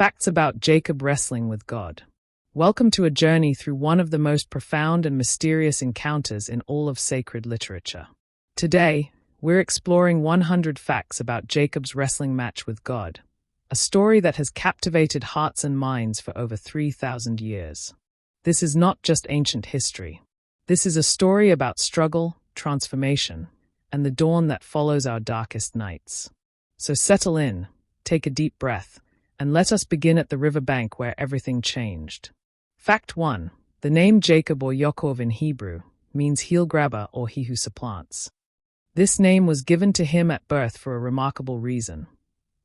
Facts about Jacob wrestling with God. Welcome to a journey through one of the most profound and mysterious encounters in all of sacred literature. Today, we're exploring 100 facts about Jacob's wrestling match with God, a story that has captivated hearts and minds for over 3,000 years. This is not just ancient history. This is a story about struggle, transformation, and the dawn that follows our darkest nights. So settle in, take a deep breath, and let us begin at the riverbank where everything changed. Fact 1. The name Jacob or Yaakov in Hebrew means heel grabber or he who supplants. This name was given to him at birth for a remarkable reason.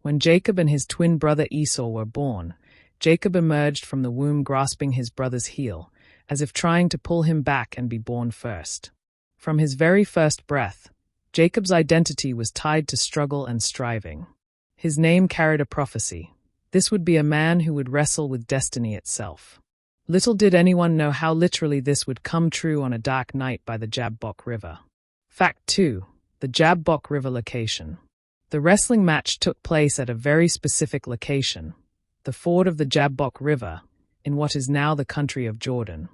When Jacob and his twin brother Esau were born, Jacob emerged from the womb grasping his brother's heel, as if trying to pull him back and be born first. From his very first breath, Jacob's identity was tied to struggle and striving. His name carried a prophecy. This would be a man who would wrestle with destiny itself. Little did anyone know how literally this would come true on a dark night by the Jabbok River. Fact 2. The Jabbok River location. The wrestling match took place at a very specific location, the ford of the Jabbok River, in what is now the country of Jordan.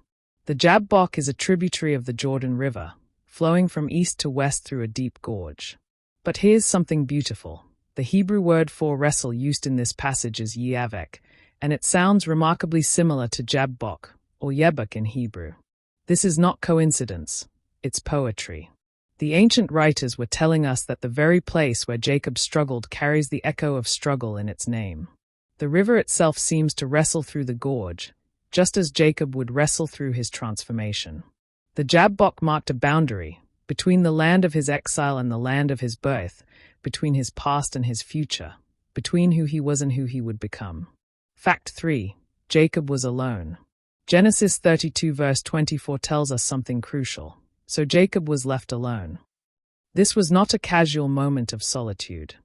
The Jabbok is a tributary of the Jordan River, flowing from east to west through a deep gorge. But here's something beautiful. The Hebrew word for wrestle used in this passage is yavek, and it sounds remarkably similar to Jabbok, or Yebuk in Hebrew. This is not coincidence, it's poetry. The ancient writers were telling us that the very place where Jacob struggled carries the echo of struggle in its name. The river itself seems to wrestle through the gorge, just as Jacob would wrestle through his transformation. The Jabbok marked a boundary between the land of his exile and the land of his birth, between his past and his future, between who he was and who he would become. Fact 3. Jacob was alone. Genesis 32 verse 24 tells us something crucial. So Jacob was left alone. This was not a casual moment of solitude.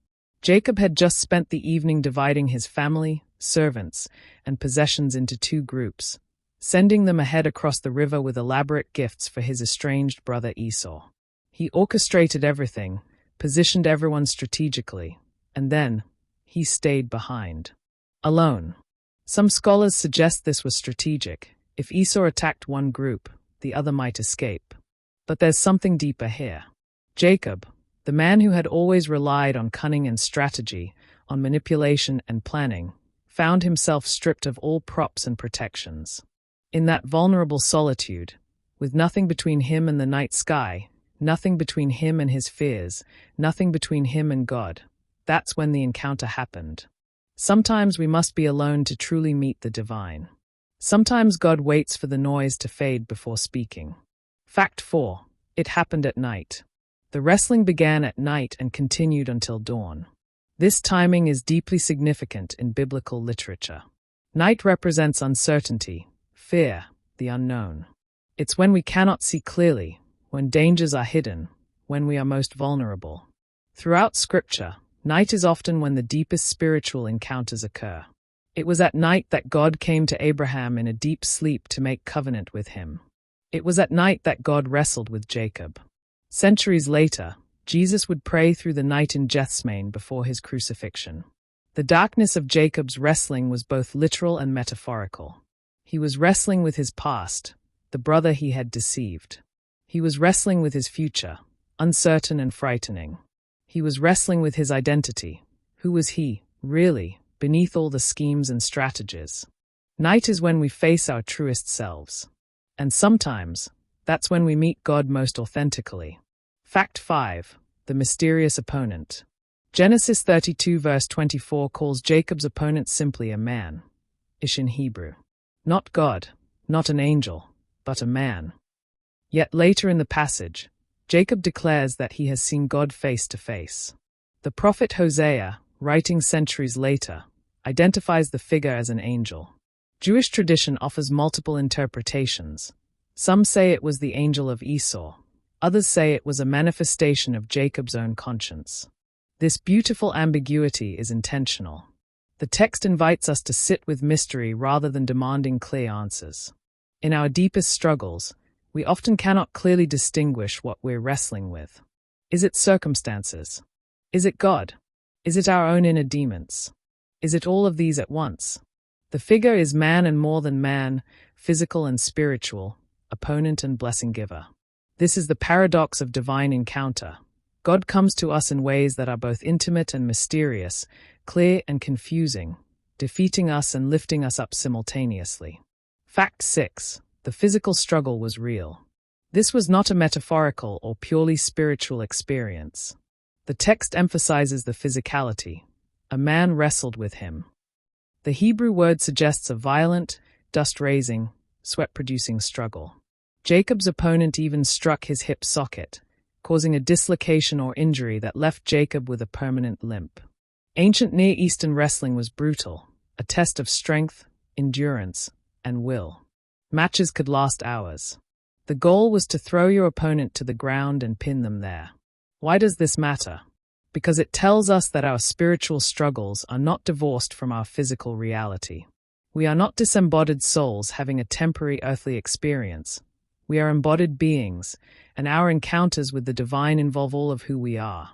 Jacob had just spent the evening dividing his family, servants, and possessions into two groups, sending them ahead across the river with elaborate gifts for his estranged brother Esau. He orchestrated everything, positioned everyone strategically, and then he stayed behind. Alone. Some scholars suggest this was strategic. If Esau attacked one group, the other might escape. But there's something deeper here. Jacob, the man who had always relied on cunning and strategy, on manipulation and planning, found himself stripped of all props and protections. In that vulnerable solitude, with nothing between him and the night sky, nothing between him and his fears, nothing between him and God, that's when the encounter happened. Sometimes we must be alone to truly meet the divine. Sometimes God waits for the noise to fade before speaking. Fact 4. It happened at night. The wrestling began at night and continued until dawn. This timing is deeply significant in biblical literature. Night represents uncertainty, fear, the unknown. It's when we cannot see clearly, when dangers are hidden, when we are most vulnerable. Throughout Scripture, night is often when the deepest spiritual encounters occur. It was at night that God came to Abraham in a deep sleep to make covenant with him. It was at night that God wrestled with Jacob. Centuries later, Jesus would pray through the night in Gethsemane before his crucifixion. The darkness of Jacob's wrestling was both literal and metaphorical. He was wrestling with his past, the brother he had deceived. He was wrestling with his future, uncertain and frightening. He was wrestling with his identity. Who was he, really, beneath all the schemes and strategies? Night is when we face our truest selves. And sometimes, that's when we meet God most authentically. Fact 5. The mysterious opponent. Genesis 32 verse 24 calls Jacob's opponent simply a man. Ish in Hebrew. Not God, not an angel, but a man. Yet later in the passage, Jacob declares that he has seen God face to face. The prophet Hosea, writing centuries later, identifies the figure as an angel. Jewish tradition offers multiple interpretations. Some say it was the angel of Esau. Others say it was a manifestation of Jacob's own conscience. This beautiful ambiguity is intentional. The text invites us to sit with mystery rather than demanding clear answers. In our deepest struggles, we often cannot clearly distinguish what we're wrestling with. Is it circumstances? Is it God? Is it our own inner demons? Is it all of these at once? The figure is man and more than man, physical and spiritual, opponent and blessing giver. This is the paradox of divine encounter. God comes to us in ways that are both intimate and mysterious, clear and confusing, defeating us and lifting us up simultaneously. Fact 6. The physical struggle was real. This was not a metaphorical or purely spiritual experience. The text emphasizes the physicality. A man wrestled with him. The Hebrew word suggests a violent, dust-raising, sweat-producing struggle. Jacob's opponent even struck his hip socket, causing a dislocation or injury that left Jacob with a permanent limp. Ancient Near Eastern wrestling was brutal, a test of strength, endurance, and will. Matches could last hours. The goal was to throw your opponent to the ground and pin them there. Why does this matter? Because it tells us that our spiritual struggles are not divorced from our physical reality. We are not disembodied souls having a temporary earthly experience. We are embodied beings, and our encounters with the divine involve all of who we are.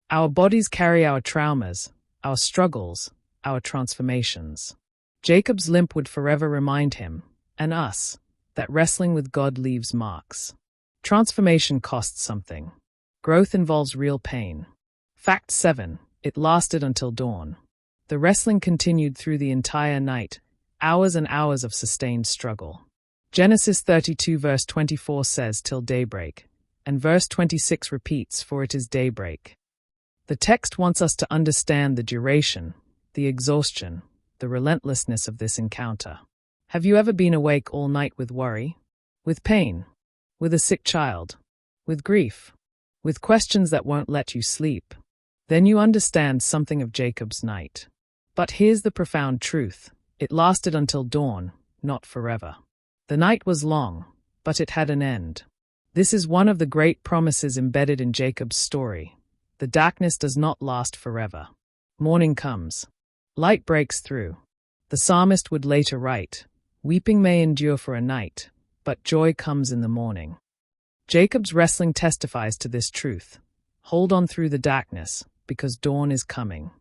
Our bodies carry our traumas, our struggles, our transformations. Jacob's limp would forever remind him, and us, that wrestling with God leaves marks. Transformation costs something. Growth involves real pain. Fact 7. It lasted until dawn. The wrestling continued through the entire night, hours and hours of sustained struggle. Genesis 32 verse 24 says till daybreak, and verse 26 repeats for it is daybreak. The text wants us to understand the duration, the exhaustion, the relentlessness of this encounter. Have you ever been awake all night with worry? With pain? With a sick child? With grief? With questions that won't let you sleep? Then you understand something of Jacob's night. But here's the profound truth. It lasted until dawn, not forever. The night was long, but it had an end. This is one of the great promises embedded in Jacob's story. The darkness does not last forever. Morning comes. Light breaks through. The psalmist would later write, "Weeping may endure for a night, but joy comes in the morning." Jacob's wrestling testifies to this truth. Hold on through the darkness, because dawn is coming.